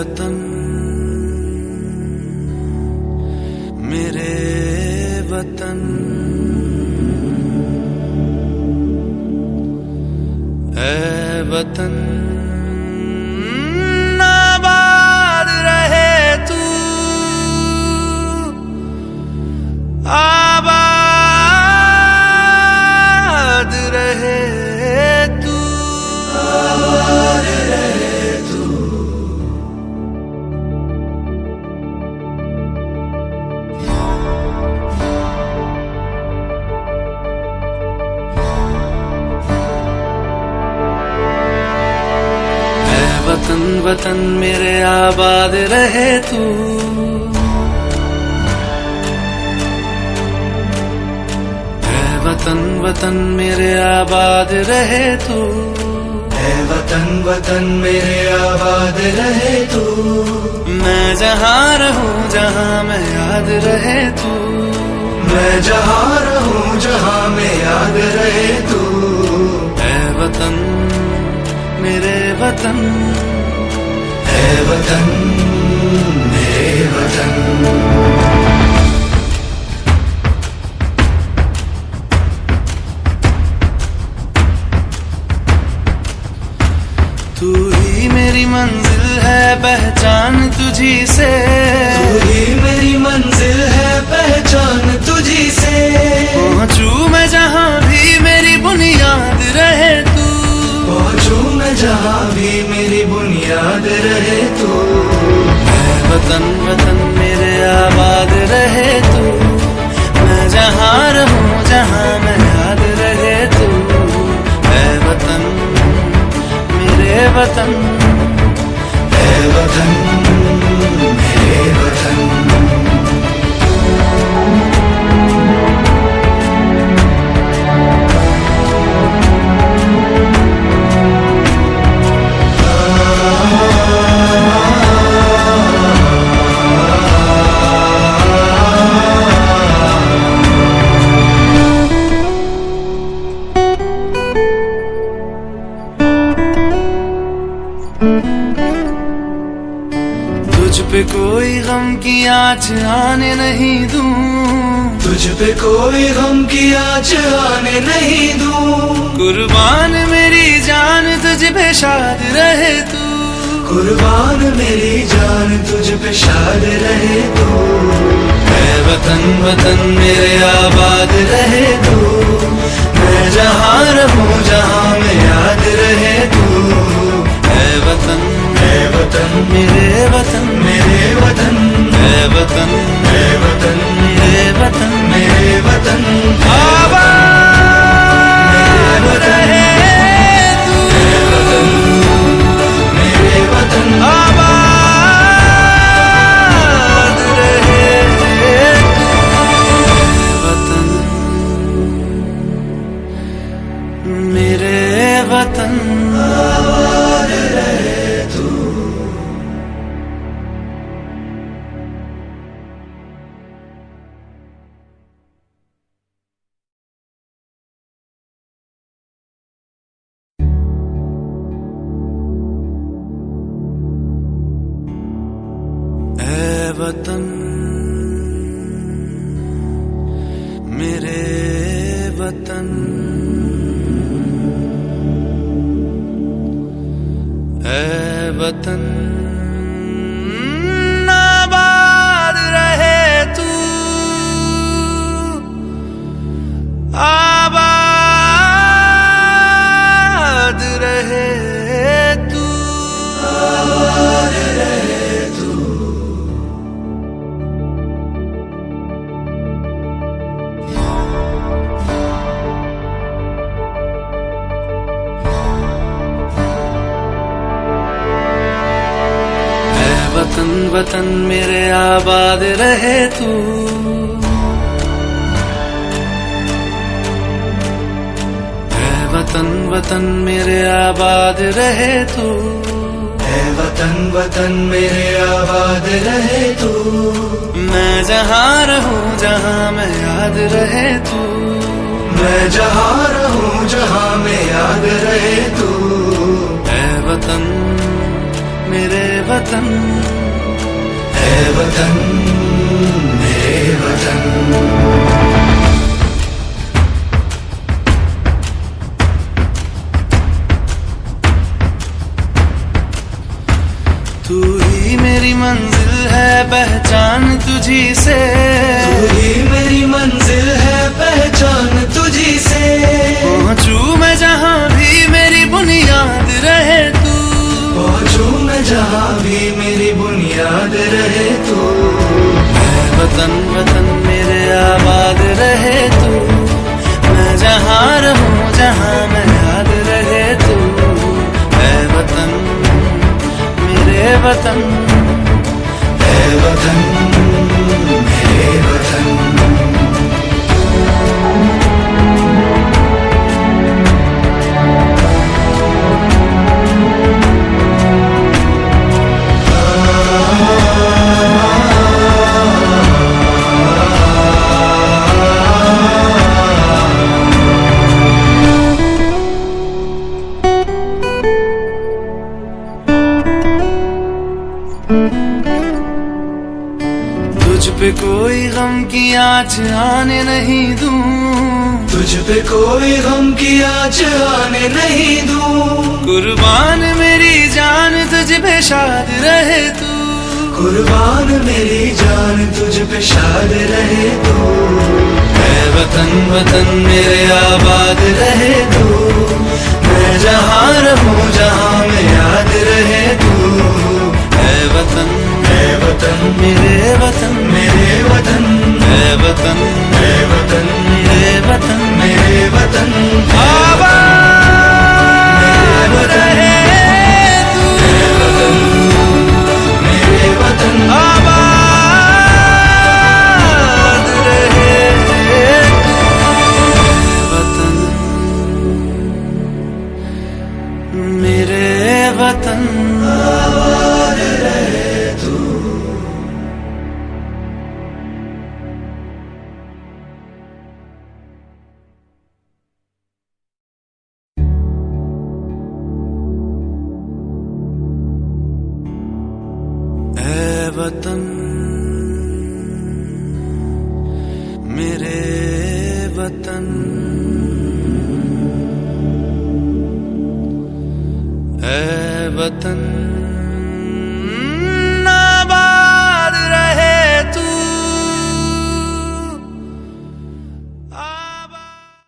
वतन मेरे वतन, ऐ वतन आबाद रहे तू, आबाद रहे तू, आबाद रहे तू। वतन वतन मेरे आबाद रहे तू, ऐ वतन वतन मेरे आबाद रहे तू, ऐ वतन वतन मेरे आबाद रहे तू। मैं जहाँ रहूं जहाँ मैं याद रहे तू, मैं जहाँ रहूं जहाँ मैं याद रहे तू। ऐ वतन मेरे वतन, ऐ वतन मेरे वतन। तू ही मेरी मंजिल है पहचान तुझी से, तू ही मेरी मंजिल है पहचान तुझी से। पहुँचूं मैं जहाँ भी मेरी बुनियाद रहे तू, पहुँचूं मैं जहाँ भी मेरी बुनियाद रहे तू। ऐ वतन वतन मेरे आबाद रहे तू, मैं जहाँ रहूं जहाँ मैं याद रहे तू। ऐ वतन मेरे वतन, ऐ वतन मेरे वतन। तुझ पे कोई गम की आँच आने नहीं दूं, तुझ पे कोई गम की आँच आने नहीं दूं। कुर्बान मेरी जान तुझ पे शाद रहे तू, कुर्बान मेरी जान तुझ पे शाद रहे तू। ऐ वतन वतन मेरे आबाद रहे तू, मैं जहाँ रहूं जहाँ मैं याद रहे तू। ऐ वतन मेरे वतन, मेरे वतन, ऐ वतन ऐ वतन मेरे वतन, मेरे वतन। आबाद रहे तू, मेरे वतन, आबाद रहे तू। वतन मेरे वतन, आबाद रहे तू। ऐ वतन मेरे वतन, ऐ वतन आबाद रहे तू, आबाद रहे तू, आबाद रहे तू। वतन वतन मेरे आबाद रहे तू, ऐ वतन वतन मेरे आबाद रहे तू, ऐ वतन वतन मेरे आबाद रहे तू। मैं जहाँ रहूं जहाँ मैं याद रहे तू, मैं जहाँ रहूं जहाँ मैं याद रहे तू। ऐ वतन मेरे वतन, वतन मेरे वतन। तू ही मेरी मंजिल है पहचान तुझी से, तू ही मेरी मंजिल है पहचान तुझी से। पहुंचू मैं जहां भी मेरी बुनियाद रहे तू, पहुंचू मैं जहां भी मेरी बुनियाद रहे तू। मैं वतन वतन मेरे आबाद रहे तू, मैं जहां रहूं जहां मैं याद रहे तू। मैं वतन मेरे वतन, है वतन मेरे वतन। तुझ पे कोई गम की आँच आने नहीं दूं, तुझ पे कोई गम की आँच आने नहीं दूं। कुर्बान मेरी जान तुझ पे शाद रहे तू, कुर्बान मेरी जान तुझ पे शाद रहे तू। है वतन वतन मेरे आबाद रहे तू, मैं जहां रहूं जहां मैं याद रहे तू। है वतन मेरे वतन, मेरे वतन है वतन मेरे वतन मेरे वतन, मेरे वतन आबाद रहे तू, मेरे वतन आबाद रहे तू। वतन मेरे वतन, आबाद रहे तू। ऐ वतन मेरे वतन, ऐ वतन